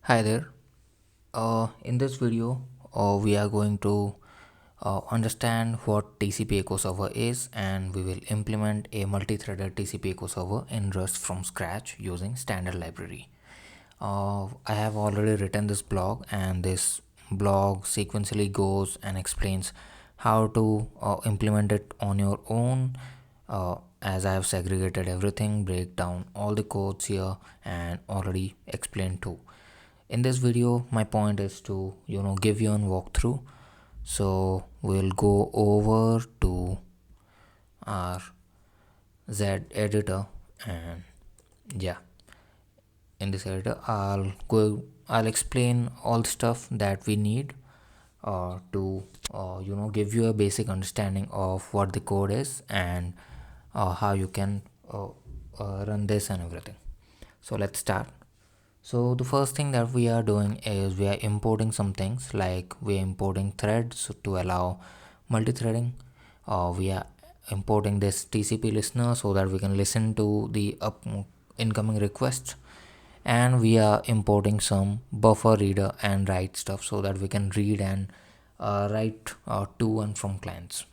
Hi there. In this video, we are going to understand what TCP Echo server is, and we will implement a multi-threaded TCP Echo server in Rust from scratch using standard library. I have already written this blog, and this blog sequentially goes and explains how to implement it on your own. As I have segregated everything, break down all the codes here, and already explained too. In this video, my point is to give you a walkthrough. So we'll go over to our Z editor, and yeah, in this editor I'll explain all the stuff that we need to give you a basic understanding of what the code is, and how you can run this and everything. So let's start. So the first thing that we are doing is we are importing some things, like we are importing threads to allow multi-threading. We are importing this TCP listener so that we can listen to the incoming requests, and we are importing some buffer reader and write stuff so that we can read and write to and from clients.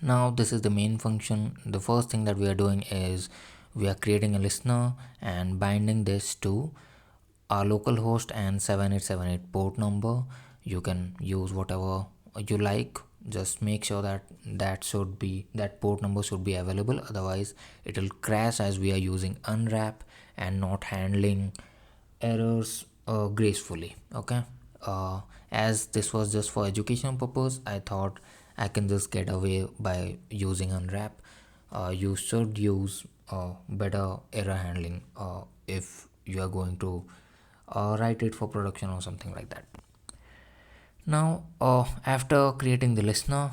Now this is the main function. The first thing that we are doing is we are creating a listener and binding this to our localhost and 7878 port number. You can use whatever you like. Just make sure that that port number should be available, otherwise it will crash, as we are using unwrap and not handling errors gracefully. Okay. As this was just for education purpose, I thought I can just get away by using unwrap. You should use better error handling if you are going to write it for production or something like that. Now, after creating the listener,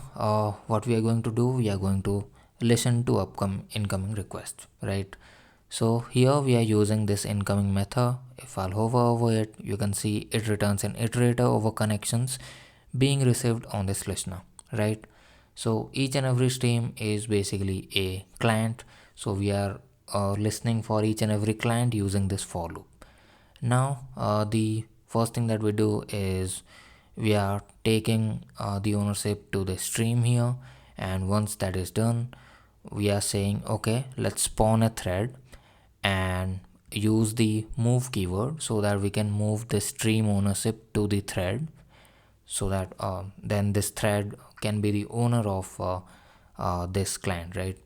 what we are going to do, we are going to listen to incoming requests, right? So here we are using this incoming method. If I'll hover over it, you can see it returns an iterator over connections being received on this listener, right? So each and every stream is basically a client. So we are listening for each and every client using this for loop. Now, the first thing that we do is we are taking the ownership to the stream here, and once that is done, we are saying okay, let's spawn a thread and use the move keyword so that we can move the stream ownership to the thread, so that then this thread can be the owner of this client, right?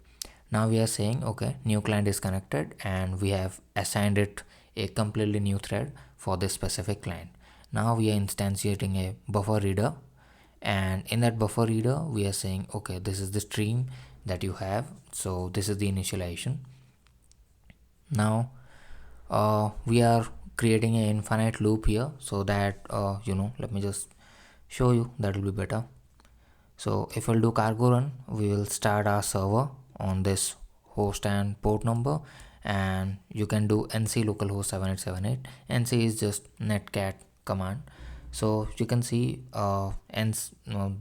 Now we are saying okay, new client is connected, and we have assigned it a completely new thread for this specific client. Now we are instantiating a buffer reader, and in that buffer reader we are saying okay, this is the stream that you have, so this is the initialization. Now we are creating an infinite loop here, so that let me just show you, that will be better. So if we'll do cargo run, we will start our server on this host and port number, and you can do nc localhost 7878. Nc is just netcat command. So you can see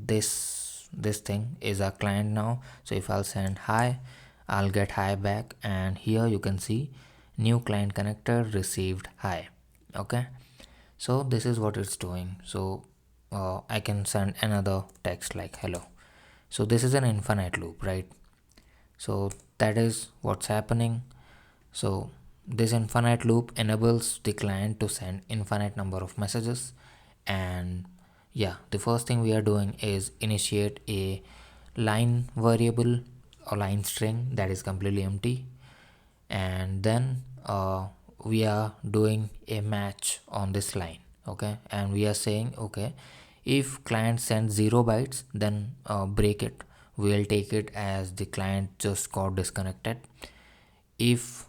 this thing is our client now. So if I'll send hi, I'll get hi back, and here you can see new client connected received hi. Okay, so this is what it's doing. So I can send another text like hello. So this is an infinite loop, right? So that is what's happening. So this infinite loop enables the client to send infinite number of messages. And yeah, the first thing we are doing is initiate a line variable or line string that is completely empty, and then we are doing a match on this line. Okay, and we are saying okay, if client sends 0 bytes, then break it. We'll take it as the client just got disconnected. If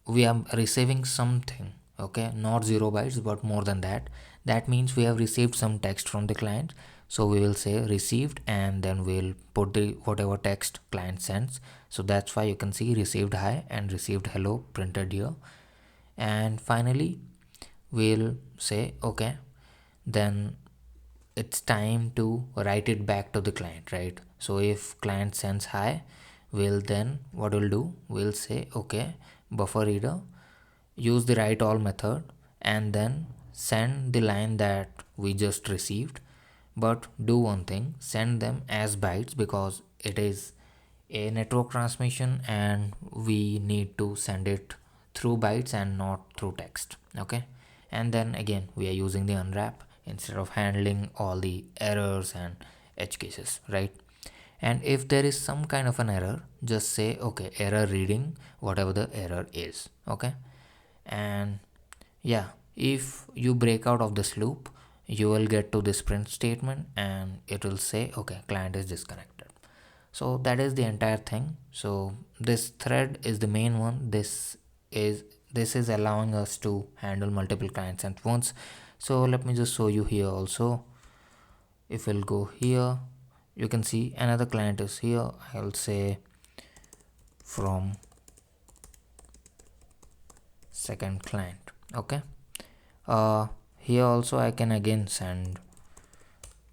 we are receiving something, okay, not 0 bytes but more than that, that means we have received some text from the client. So we will say received, and then we'll put the whatever text client sends. So that's why you can see received hi and received hello printed here. And finally we'll say okay, then it's time to write it back to the client, right? So if client sends hi, we'll then what we'll do, we'll say okay, buffer reader, use the write all method, and then send the line that we just received. But do one thing, send them as bytes because it is a network transmission and we need to send it through bytes and not through text. Okay, and then again we are using the unwrap instead of handling all the errors and edge cases, right? And if there is some kind of an error, just say okay, error reading whatever the error is. Okay, and yeah, if you break out of this loop, you will get to this print statement and it will say okay, client is disconnected. So that is the entire thing. So this thread is the main one. Is this is allowing us to handle multiple clients at once. So let me just show you here also. If we'll go here, you can see another client is here. I'll say from second client. Okay, here also I can again send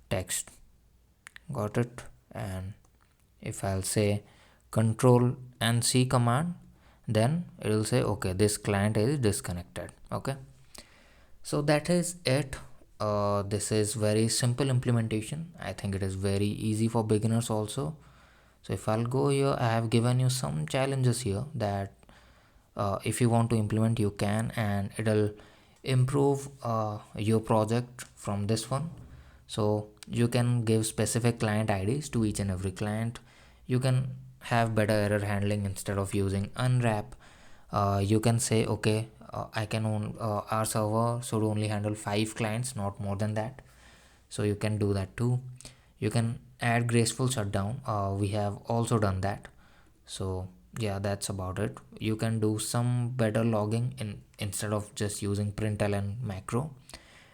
text. Got it? And if I'll say control and C command, then it will say okay, this client is disconnected. Okay, so that is it. This is very simple implementation. I think it is very easy for beginners also. So if I'll go here, I have given you some challenges here that if you want to implement you can, and it'll improve your project from this one. So you can give specific client IDs to each and every client. You can have better error handling instead of using unwrap. You can say okay, our server should only handle 5 clients, not more than that. So you can do that too. You can add graceful shutdown. We have also done that. So yeah, that's about it. You can do some better logging instead of just using println macro.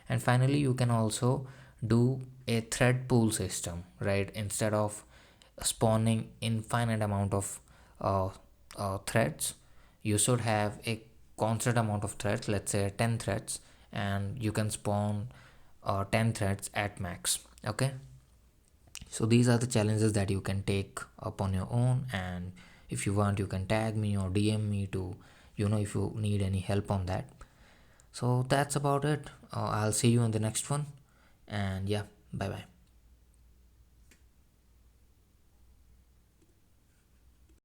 And finally you can also do a thread pool system, right? Instead of spawning infinite amount of uh, threads, you should have a constant amount of threads, let's say 10 threads, and you can spawn 10 threads at max. Okay, so these are the challenges that you can take up on your own, and if you want you can tag me or DM me to, if you need any help on that. So that's about it. I'll see you in the next one, and yeah, bye bye.